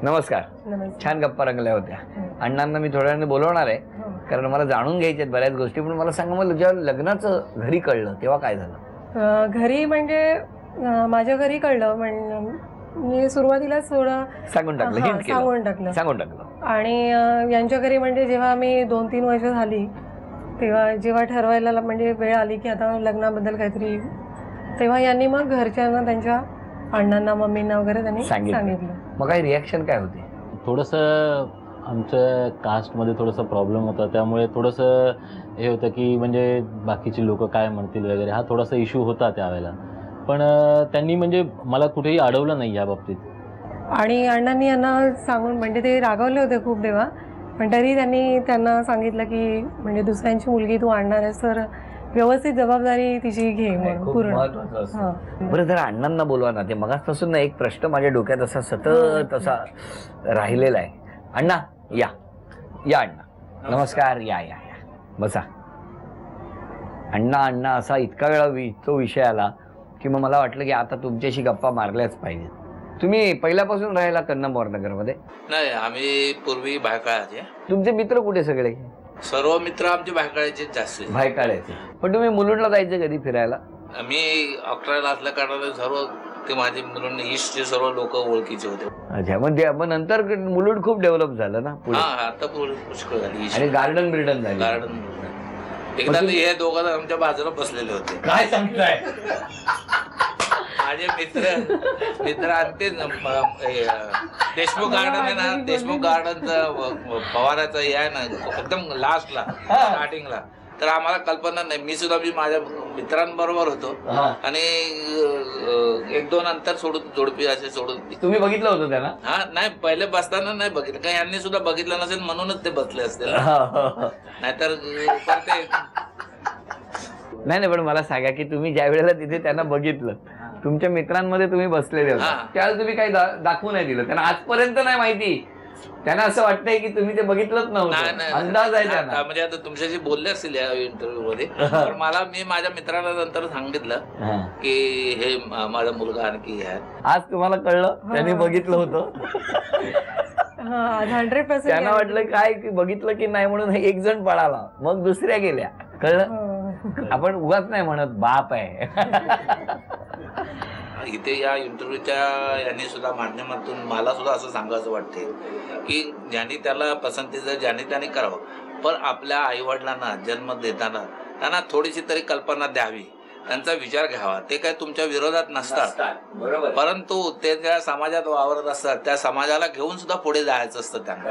नमस्कार. छान गप्पा रंगल्या होत्या. अण्णांना मी थोड्या वेळाने बोलवणार आहे, कारण मला जाणून घ्यायच्या आहेत बऱ्याच गोष्टी. पण मला सांगा, मला जेव्हा लग्नाचं घरी कळलं तेव्हा काय झालं? घरी म्हणजे माझ्या घरी कळलं म्हणजे सुरुवातीला थोडं सांगून टाकलं. सांगून टाकलं. आणि यांच्या घरी म्हणजे जेव्हा मी 2-3 वर्ष झाली तेव्हा जेव्हा ठरवायला म्हणजे वेळ आली की आता लग्नाबद्दल काहीतरी, तेव्हा यांनी मग घरच्यांना, त्यांच्या अण्णांना, मम्मींना वगैरे त्यांनी सांगितलं. मग काही रिॲक्शन काय होते? थोडंसं आमच्या कास्टमध्ये थोडंसं प्रॉब्लेम होता, त्यामुळे थोडंसं हे होतं की म्हणजे बाकीचे लोक काय म्हणतील वगैरे, हा थोडासा इश्यू होता त्यावेळेला. पण त्यांनी म्हणजे मला कुठेही अडवलं नाही या बाबतीत. आणि अण्णांनी यांना सांगून म्हणजे ते रागावले होते खूप तेव्हा, पण तरी त्यांना सांगितलं की म्हणजे दुसऱ्यांची मुलगी तू आणणार आहेस तर व्यवस्थित जबाबदारी तिची घे म्हणून पूर्ण. बरं, जरा अण्णांना बोलवा ना. ते मगाचपासून ना एक प्रश्न माझ्या डोक्यात असा सतत असा राहिलेला आहे. अण्णा या या. अण्णा नमस्कार. या या या बसा. अण्णा अण्णा असा इतका वेळा तो विषय आला की मग मला वाटलं की आता तुमच्याशी गप्पा मारल्याच पाहिजेत. तुम्ही पहिल्यापासून राहायला कन्नमवार नगरमध्ये? नाही, आम्ही पूर्वी भायखळ्याचे. तुमचे मित्र कुठे सगळे? सर्व मित्र आमचे भायखळ्याचे जास्त. भायखळ्याचे. पण तुम्ही मुलुंडला जायचं कधी फिरायला? मी 11ला असल्या कारणाने सर्व ते माझे मुलुंड ईस्टचे सर्व लोक ओळखीचे होते. अच्छा, मग नंतर मुलुंड खूप डेव्हलप झालं ना? आता पुष्कळ झाली. आणि गार्डन बिर्डन झाली. गार्डन एकदा हे दोघं आमच्या बाजूला बसलेले होते. काय सांगताय? माझे मित्र आणि देशमुख गार्डन आहे ना, देशमुख गार्डनचं फवाराचं हे आहे ना एकदम लास्टला स्टार्टिंगला, तर आम्हाला कल्पना नाही. मी माझ्या मित्रांबरोबर होतो आणि 1-2 अंतर सोडून जोडपी असे सोडून. तुम्ही बघितलं होतं त्यांना? हा, नाही पहिले बसताना नाही बघितलं, काही यांनी सुद्धा बघितलं नसेल म्हणूनच ते बसले असतील, नाहीतर नाही. पण मला सांगा की तुम्ही ज्या वेळेला तिथे त्यांना बघितलं, तुमच्या मित्रांमध्ये तुम्ही बसलेले होते, त्यावेळेला तुम्ही काही दाखवू नाही दिलं त्यांना? आजपर्यंत नाही माहिती त्यांना? असं वाटतंय की तुम्ही ते बघितलंच नव्हतं? अंदाज आहे त्यांना? म्हणजे आता तुमच्याशी बोलले असतील या इंटरव्ह्यू मध्ये. पण मी माझ्या मित्राला नंतर सांगितलं की हे माझा मुलगा आणखी आहे. आज तुम्हाला कळलं त्यांनी बघितलं होतं? 100%. त्यांना वाटलं काय की बघितलं की नाही म्हणून एक जण पळाला, मग दुसऱ्या गेल्या. कळलं? आपण उगाच नाही म्हणत बाप आहे. इथे या इंटरव्ह्यूच्या यांनी सुद्धा माध्यमातून मला सुद्धा असं सांगायचं वाटते की ज्यांनी त्याला पसंतीचं ज्यांनी त्यांनी करावं, पण आपल्या आईवडिलांना जन्म देताना त्यांना थोडीशी तरी कल्पना द्यावी, त्यांचा विचार घ्यावा. ते काय तुमच्या विरोधात नसतात, बरोबर, परंतु ते ज्या समाजात वावरत असतात त्या समाजाला घेऊन सुद्धा पुढे जायचं असतं त्यांना.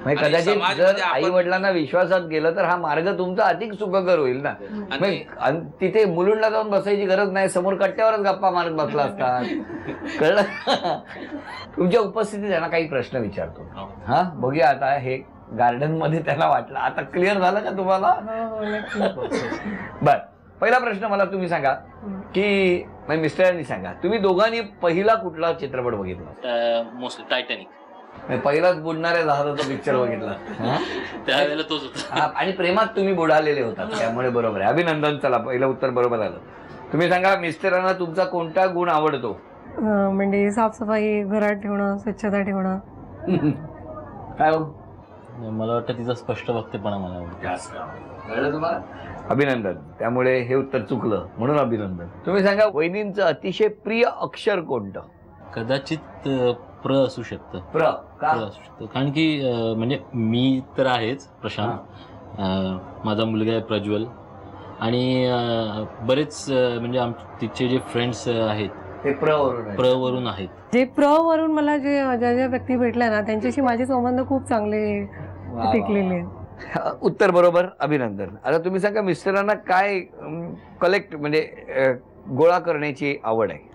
कदाचित जर आई वडिलांना विश्वासात गेलं तर हा मार्ग तुमचा अधिक सुखकर होईल ना. तिथे मुलुंडला जाऊन बसायची गरज नाही, समोर कट्ट्यावरच गप्पा मारत बसला असतात. कळलं? तुमच्या उपस्थितीत त्यांना काही प्रश्न विचारतो. हा, बघूया आता. हे गार्डन मध्ये त्यांना वाटलं. आता क्लिअर झालं का तुम्हाला? बर, पहिला प्रश्न मला तुम्ही सांगा की मिस्टरांनी सांगा, तुम्ही दोघांनी पहिला कुठला चित्रपट बघितला? Mostly Titanic. पहिलाच बुडणाऱ्या जहाजाचा पिक्चर बघितला त्यावेळेला तोच होता. आणि प्रेमात तुम्ही बुडालेले होता, त्यामुळे बरोबर आहे. अभिनंदन. चला, पहिलं उत्तर बरोबर आलं. तुम्ही सांगा, मिस्टरांना तुमचा कोणता गुण आवडतो? म्हणजे साफसफाई, घरात ठेवणं, स्वच्छता ठेवणं. काय? मला वाटतं तिचा स्पष्ट वक्तेपणा मला आवडतं. तुम्हाला? अभिनंदन. त्यामुळे हे उत्तर चुकलं, म्हणून अभिनंदन. तुम्ही सांगा, वहिनींचं अतिशय प्रिय अक्षर कोणतं? कदाचित प्र असू शकतं. प्र असू शकतं, कारण की म्हणजे मी तर आहेच प्रशांत, माझा मुलगा आहे प्रज्वल, आणि बरेच म्हणजे तिचे जे फ्रेंड्स आहेत ते प्र वरून आहेत. जे प्र वरून मला ज्या व्यक्ती भेटल्या ना त्यांच्याशी माझे संबंध खूप चांगले टिकलेले आहेत. उत्तर बरोबर, अभिनंदन. आता तुम्ही सांगा, मिस्टरांना काय कलेक्ट म्हणजे गोळा करण्याची आवड आहे?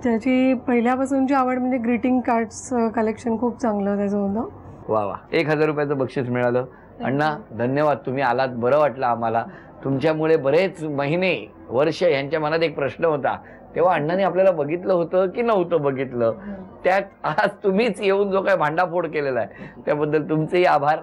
त्याची पहिल्यापासूनची आवड म्हणजे ग्रीटिंग कार्ड्स कलेक्शन खूप चांगलं त्याचं होतं. वा वा. 1000 रुपयाचं बक्षीस मिळालं. अण्णा धन्यवाद, तुम्ही आलात, बरं वाटलं आम्हाला. तुमच्यामुळे बरेच महिने वर्ष यांच्या मनात एक प्रश्न होता, तेव्हा अण्णांनी आपल्याला बघितलं होतं की नव्हतं बघितलं, त्यात आज तुम्हीच येऊन जो काय भांडाफोड केलेला आहे त्याबद्दल तुमचेही आभार.